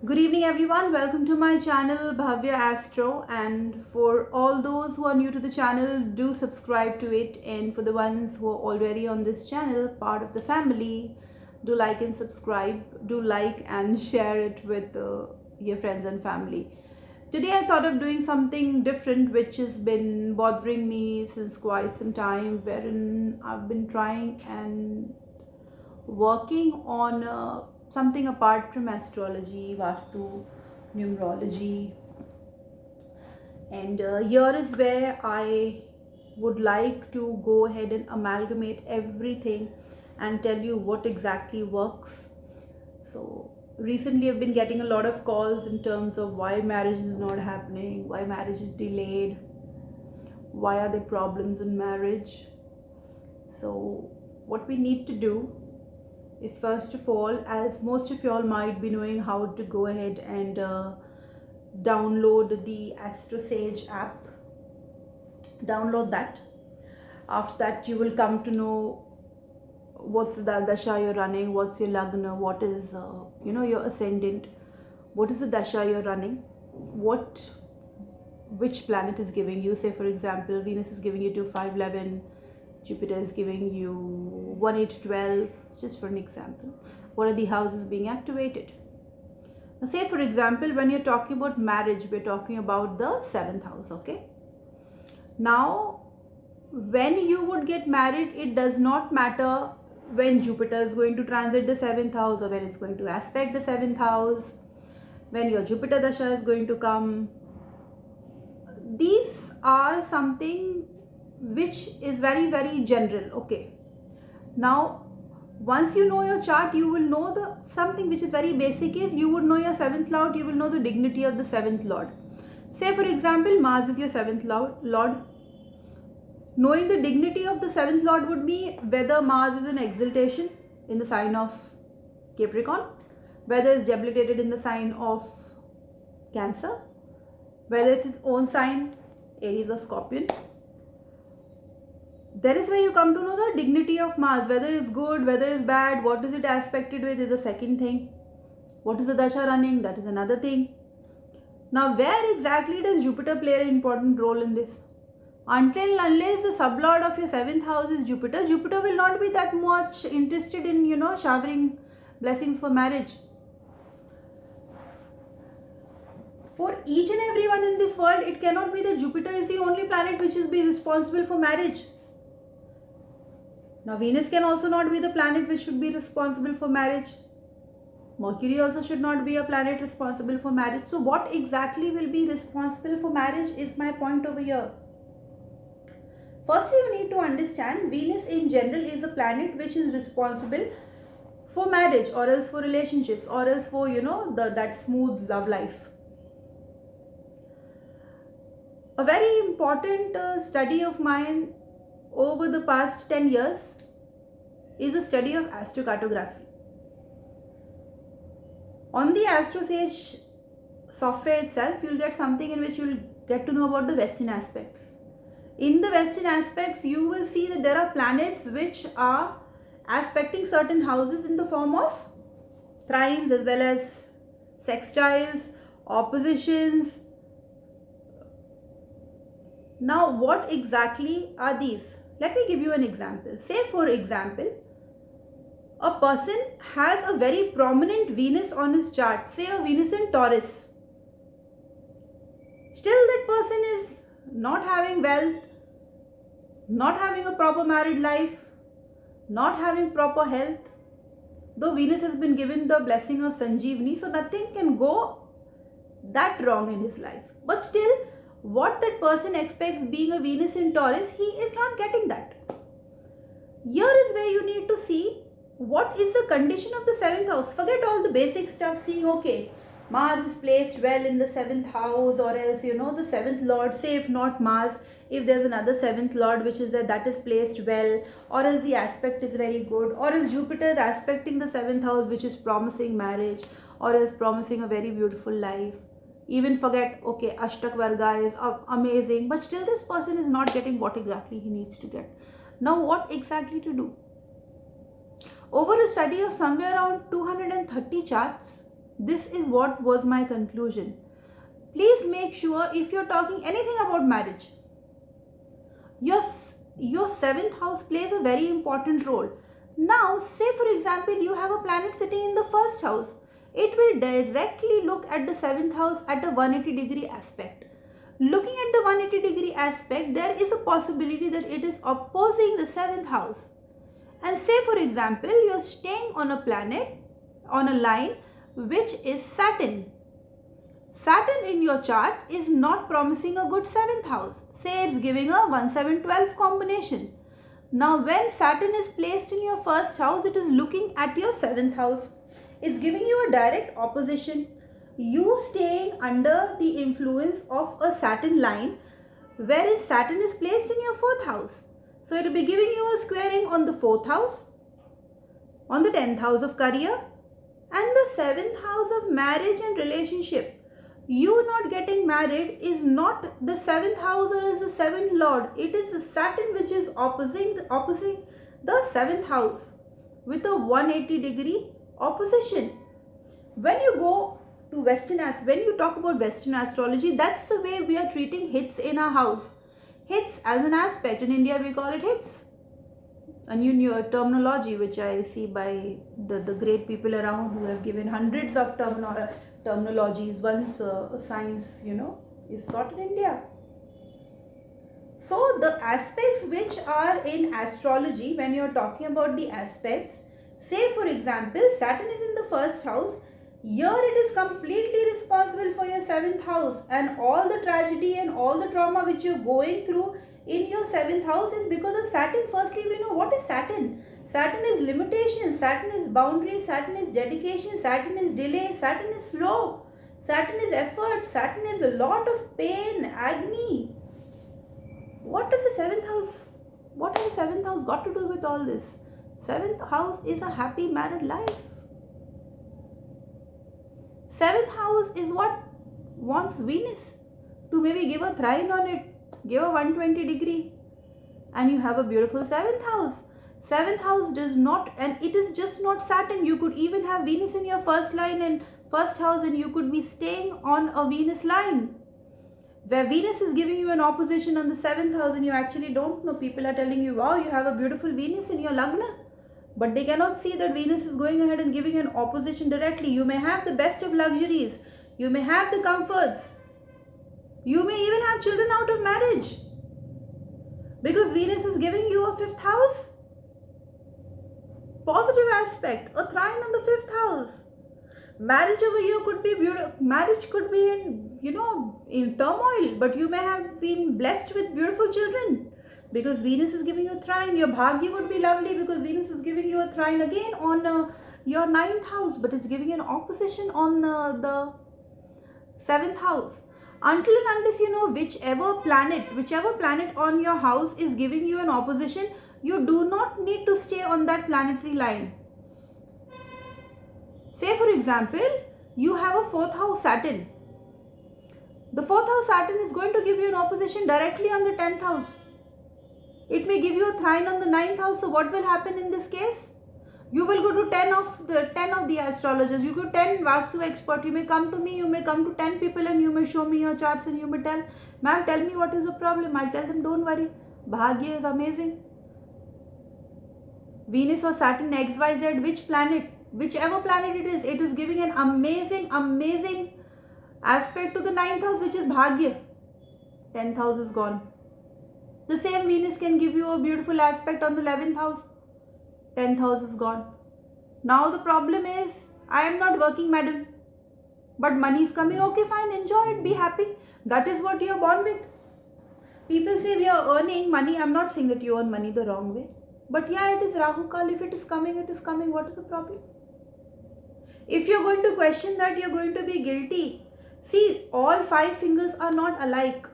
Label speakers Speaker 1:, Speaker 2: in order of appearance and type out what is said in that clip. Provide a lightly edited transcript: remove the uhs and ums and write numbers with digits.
Speaker 1: Good evening everyone, welcome to my channel Bhhavya Astro, and for all those who are new to the channel, do subscribe to it, and for the ones who are already on this channel, part of the family, do like and subscribe, do like and share it with your friends and family. Today I thought of doing something different which has been bothering me since quite some time, wherein I've been trying and working on something apart from astrology, Vastu, numerology, and here is where I would like to go ahead and amalgamate everything and tell you what exactly works. So, recently I've been getting a lot of calls in terms of why marriage is not happening, why marriage is delayed, why are there problems in marriage. So, what we need to do is, first of all, as most of y'all might be knowing, how to go ahead and download the AstroSage app. Download that. After that, you will come to know what's the dasha you're running, what's your lagna, what is your ascendant, what is the dasha you're running, which planet is giving you. Say for example, Venus is giving you 2511, Jupiter is giving you 1812, just for an example. What are the houses being activated? Now, say for example, when you're talking about marriage, we're talking about the 7th house, okay? Now, when you would get married, it does not matter when Jupiter is going to transit the 7th house or when it's going to aspect the 7th house, when your Jupiter Dasha is going to come. These are something which is very, very general, okay? Now, once you know your chart, you will know the something which is very basic is you would know your 7th lord, you will know the dignity of the 7th lord. Say for example, Mars is your 7th lord. Knowing the dignity of the 7th lord would be whether Mars is in exaltation in the sign of Capricorn, whether it's debilitated in the sign of Cancer, whether it's its own sign, Aries or Scorpion. That is where you come to know the dignity of Mars, whether it's good, whether it's bad, what is it aspected with is the second thing. What is the dasha running? That is another thing. Now, where exactly does Jupiter play an important role in this? Until and unless the sublord of your 7th house is Jupiter, Jupiter will not be that much interested in, showering blessings for marriage. For each and everyone in this world, it cannot be that Jupiter is the only planet which is be responsible for marriage. Now, Venus can also not be the planet which should be responsible for marriage. Mercury also should not be a planet responsible for marriage. So, what exactly will be responsible for marriage is my point over here. Firstly, you need to understand Venus in general is a planet which is responsible for marriage, or else for relationships, or else for, that smooth love life. A very important study of mine over the past 10 years is the study of astrocartography. On the AstroSage software itself, you'll get something in which you'll get to know about the Western aspects. In the Western aspects, you will see that there are planets which are aspecting certain houses in the form of trines as well as sextiles, oppositions. Now, what exactly are these? Let me give you an example. Say for example, a person has a very prominent Venus on his chart, say a Venus in Taurus. Still that person is not having wealth, not having a proper married life, not having proper health. Though Venus has been given the blessing of Sanjeevani, so nothing can go that wrong in his life. But still, what that person expects, being a Venus in Taurus, he is not getting that. Here is where you need to see what is the condition of the 7th house. Forget all the basic stuff, seeing okay, Mars is placed well in the 7th house, or else the 7th lord, say if not Mars, if there's another 7th lord which is there, that is placed well, or else the aspect is very good, or else Jupiter is aspecting the 7th house which is promising marriage, or else promising a very beautiful life. Even forget, okay, Ashtak Varga is amazing, but still this person is not getting what exactly he needs to get. Now, what exactly to do? Over a study of somewhere around 230 charts, This is what was my conclusion. Please make sure if you're talking anything about marriage, your seventh house plays a very important role. Now, say for example, you have a planet sitting in the first house. It will directly look at the seventh house at a 180-degree aspect. Looking at the 180-degree aspect, there is a possibility that it is opposing the seventh house. And say for example, you're staying on a planet, on a line which is Saturn. Saturn in your chart is not promising a good seventh house. Say it's giving a 1-7-12 combination. Now when Saturn is placed in your first house, it is looking at your seventh house. It's giving you a direct opposition. You staying under the influence of a Saturn line wherein Saturn is placed in your fourth house. So it will be giving you a squaring on the fourth house, on the 10th house of career, and the 7th house of marriage and relationship. You not getting married is not the 7th house or is the 7th lord. It is the Saturn which is opposing the 7th house with a 180-degree opposition. When you go to when you talk about Western astrology, that's the way we are treating hits in our house. Hits as an aspect. In India we call it hits. A new terminology which I see by the great people around who have given hundreds of terminologies once science, is taught in India. So the aspects which are in astrology, when you're talking about the aspects, say for example, Saturn is in the first house. Here it is completely responsible for your 7th house, and all the tragedy and all the trauma which you're going through in your 7th house is because of Saturn. Firstly, we know what is Saturn. Saturn is limitation, Saturn is boundary, Saturn is dedication, Saturn is delay, Saturn is slow, Saturn is effort, Saturn is a lot of pain, agony. What does the 7th house, what has the 7th house got to do with all this? 7th house is a happy married life. 7th house is what wants Venus to maybe give a trine on it, give a 120-degree, and you have a beautiful 7th house. 7th house does not, and it is just not Saturn. You could even have Venus in your first line and first house, and you could be staying on a Venus line where Venus is giving you an opposition on the 7th house, and you actually don't know. People are telling you, wow, you have a beautiful Venus in your Lagna, but they cannot see that Venus is going ahead and giving an opposition directly. You may have the best of luxuries, you may have the comforts, you may even have children out of marriage, because Venus is giving you a 5th house positive aspect, a trine on the 5th house. Marriage over here could be beautiful. Marriage could be in turmoil, but you may have been blessed with beautiful children because Venus is giving you a trine. Your bhagya would be lovely because Venus is giving you a trine again on your 9th house, but it's giving you an opposition on the 7th house. Until and unless whichever planet on your house is giving you an opposition, you do not need to stay on that planetary line. Say for example, you have a 4th house Saturn. The 4th house Saturn is going to give you an opposition directly on the 10th house. It may give you a trine on the 9th house. So what will happen in this case? You will go to 10 of the astrologers. You go 10 Vastu expert. You may come to me. You may come to 10 people and you may show me your charts and you may tell, ma'am, tell me what is the problem. I'll tell them, don't worry. Bhagya is amazing. Venus or Saturn, XYZ, whichever planet it is giving an amazing aspect to the 9th house, which is Bhagya. 10th house is gone. The same Venus can give you a beautiful aspect on the 11th house. 10th house is gone. Now the problem is, I am not working, madam, but money is coming. Okay, fine, enjoy it, be happy. That is what you are born with. People say we are earning money. I am not saying that you earn money the wrong way. But yeah, it is Rahu Kal. If it is coming, it is coming. What is the problem? If you are going to question that, you are going to be guilty. See, all 5 fingers are not alike.